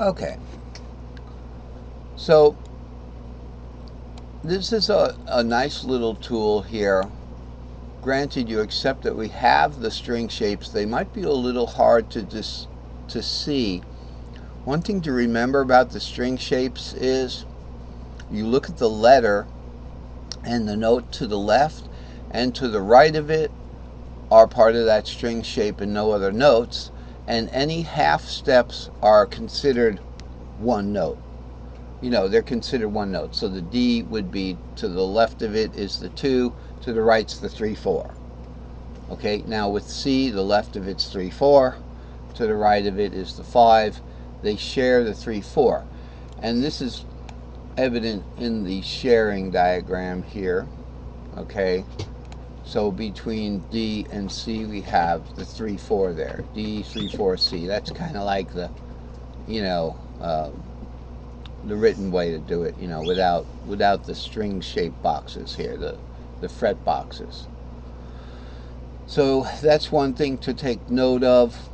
Okay, so this is a nice little tool here. Granted, you accept that we have the string shapes. They might be a little hard to see. One thing to remember about the string shapes is you look at the letter and the note to the left and to the right of it are part of that string shape and no other notes, and any half steps are considered one note. They're considered one note. So the D would be to the left of it is the 2, to the right's the 3 4. Okay, now with C, the left of it's 3 4, to the right of it is the 5. They share the 3 4. And this is evident in the sharing diagram here. Okay, so between D and C we have the 3 4 there. D 3 4 C. That's kind of like the you know the written way to do it, without the string shaped boxes here, the fret boxes. So that's one thing to take note of.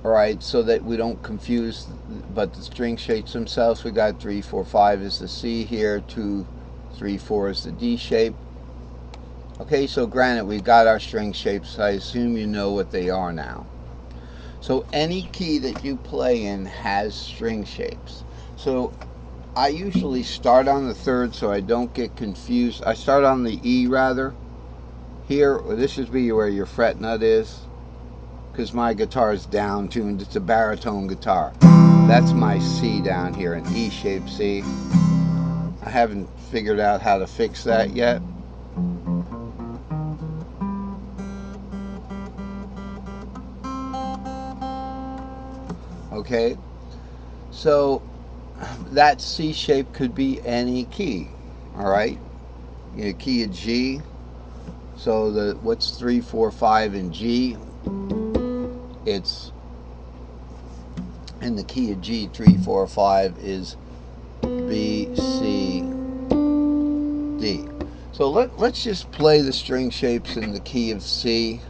All right, so that we don't confuse, but the string shapes themselves, we got 3 4 5 is the C here, 2 3 4 is the D shape. Okay, so granted we've got our string shapes, I assume you know what they are now. So any key that you play in has string shapes. So I usually start on the third so I don't get confused. I start on the E rather. Here, or this should be where your fret nut is, because my guitar is down tuned. It's a baritone guitar. That's my C down here, an E-shaped C. I haven't figured out how to fix that yet. Okay, so that C shape could be any key. All right, key of G. So what's 3 4 5 in G? It's in the key of G. 3 4 5 is B C D. So let's just play the string shapes in the key of C.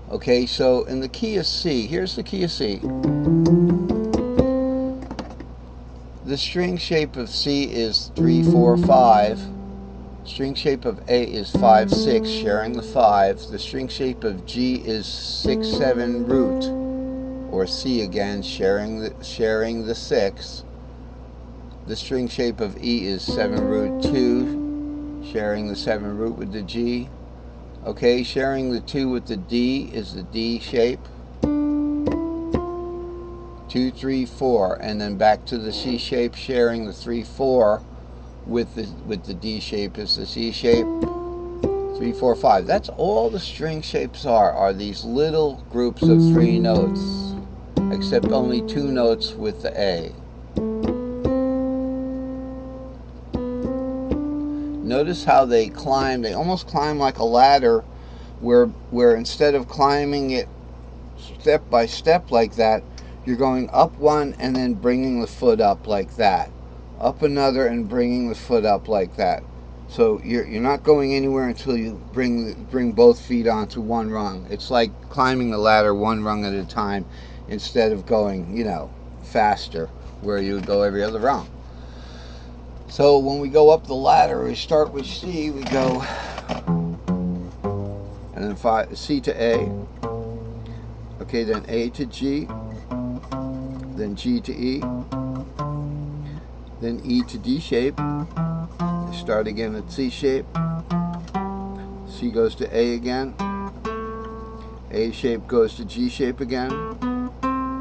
Okay, so in the key of C, here's the key of C. The string shape of C is 3 4 5. String shape of A is 5 6, sharing the 5. The string shape of G is 6 7 root, or C again, sharing the 6. The string shape of E is 7 root 2, sharing the 7 root with the G. Okay, sharing the 2 with the D is the D shape. 2 3 4, and then back to the C shape, sharing the 3 4 with the D shape is the C shape. 3 4 5. That's all the string shapes are these little groups of 3 notes, except only 2 notes with the A. Notice how they climb. They almost climb like a ladder, where instead of climbing it step by step like that, you're going up one and then bringing the foot up like that, up another and bringing the foot up like that. So you're not going anywhere until you bring both feet onto one rung. It's like climbing the ladder one rung at a time, instead of going faster, where you would go every other rung. So when we go up the ladder, we start with C, we go, and then C to A. Okay, then A to G, then G to E, then E to D shape. Start again at C shape. C goes to A again. A shape goes to G shape again.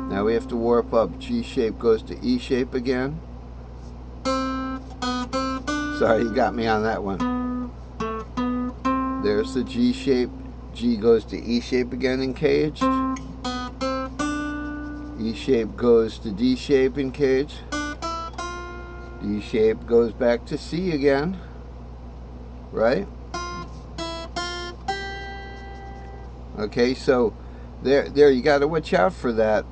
Now we have to warp up. G shape goes to E shape again. Sorry, you got me on that one. There's the G shape. G goes to E shape again encaged. E shape goes to D shape encaged. D shape goes back to C again. Right? Okay, so there you got to watch out for that.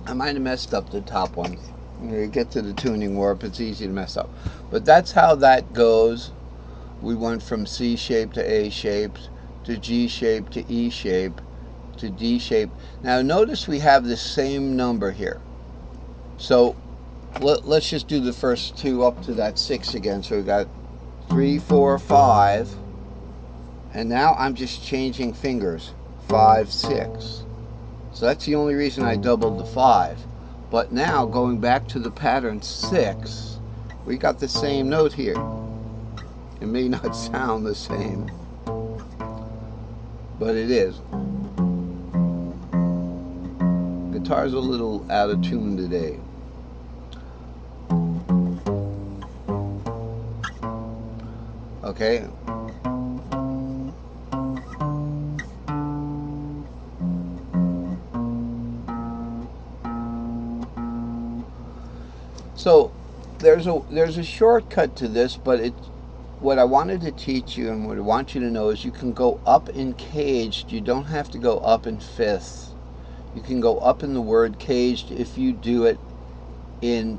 I might have messed up the top one. When you get to the tuning warp, it's easy to mess up. But that's how that goes. We went from C shape to A shape, to G shape to E shape, to D shape. Now notice we have the same number here. So let's just do the first two up to that 6 again. So we got 3, 4, 5, and now I'm just changing fingers. 5, 6. So that's the only reason I doubled the 5. But now going back to the pattern 6, we got the same note here. It may not sound the same, but it is. Guitar's a little out of tune today. Okay. So there's a shortcut to this, but what I wanted to teach you and what I want you to know is you can go up in caged. You don't have to go up in fifths. You can go up in the word caged if you do it in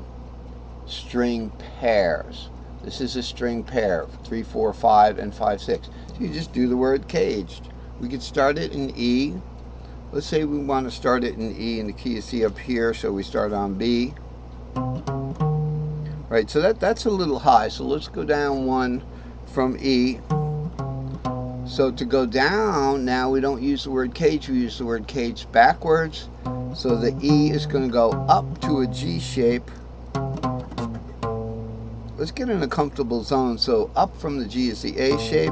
string pairs. This is a string pair, 3, 4, 5, and 5, 6. So you just do the word caged. We could start it in E. Let's say we want to start it in E, and the key is C up here, so we start on B. Right, so that's a little high, so let's go down one from E. So to go down, now we don't use the word cage, we use the word cage backwards. So the E is going to go up to a G shape. Let's get in a comfortable zone. So up from the G is the A shape.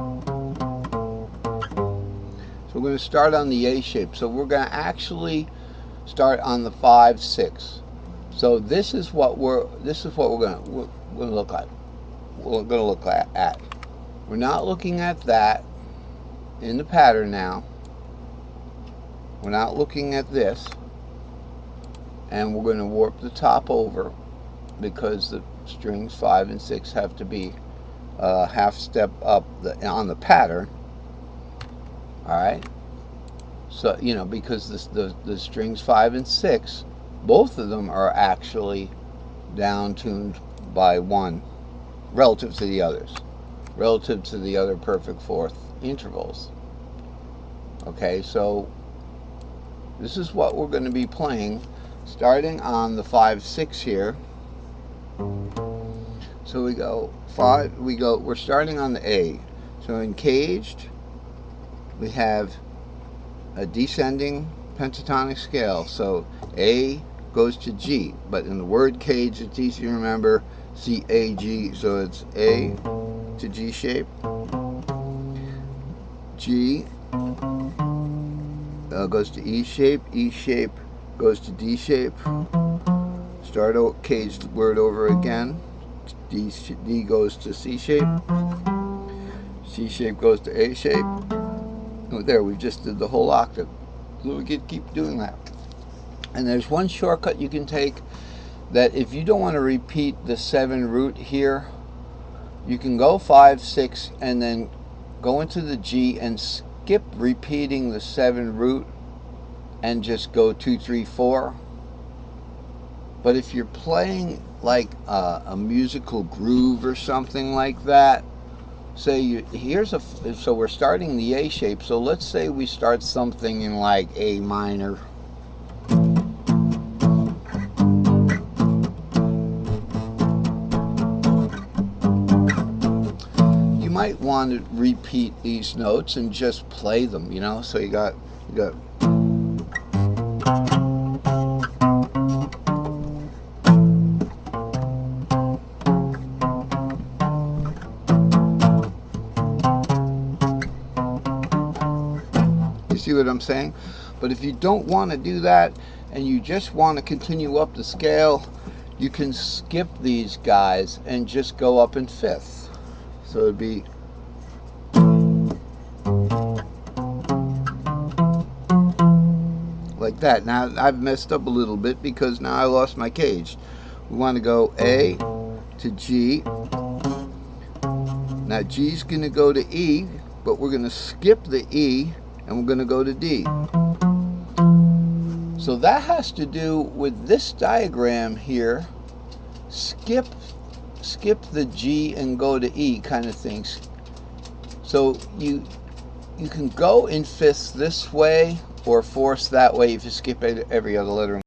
So we're going to start on the A shape. So we're going to actually start on the 5, 6. So this is what we're going to look at. We're going to look at. We're not looking at that in the pattern now. We're not looking at this, and we're going to warp the top over because the strings 5 and 6 have to be half step up on the pattern. All right. So because the strings 5 and 6, both of them are actually down tuned by 1 relative to the others, relative to the other perfect fourth intervals. Okay, so this is what we're going to be playing, starting on the 5, 6 here. So we go 5. We're starting on the A. So in caged, we have a descending pentatonic scale. So A goes to G, but in the word cage, it's easy to remember C, A, G. So it's A to G shape, G goes to E shape goes to D shape. Start caged word over again. D goes to C shape. C shape goes to A shape. Oh, there, we just did the whole octave. So we could keep doing that. And there's one shortcut you can take, that if you don't want to repeat the 7 root here, you can go 5, 6, and then go into the G and skip repeating the 7 root and just go 2, 3, 4. But if you're playing like a musical groove or something like that, say so we're starting the A shape, so let's say we start something in like A minor. You might want to repeat these notes and just play them, so you got see what I'm saying? But if you don't want to do that and you just want to continue up the scale, you can skip these guys and just go up in fifths. So it'd be like that. Now I've messed up a little bit because now I lost my cage. We want to go A to G. Now G's going to go to E, but we're going to skip the E and we're going to go to D. So that has to do with this diagram here. Skip the G and go to E kind of things. So you can go in fifths this way, or force that way if you skip every other letter.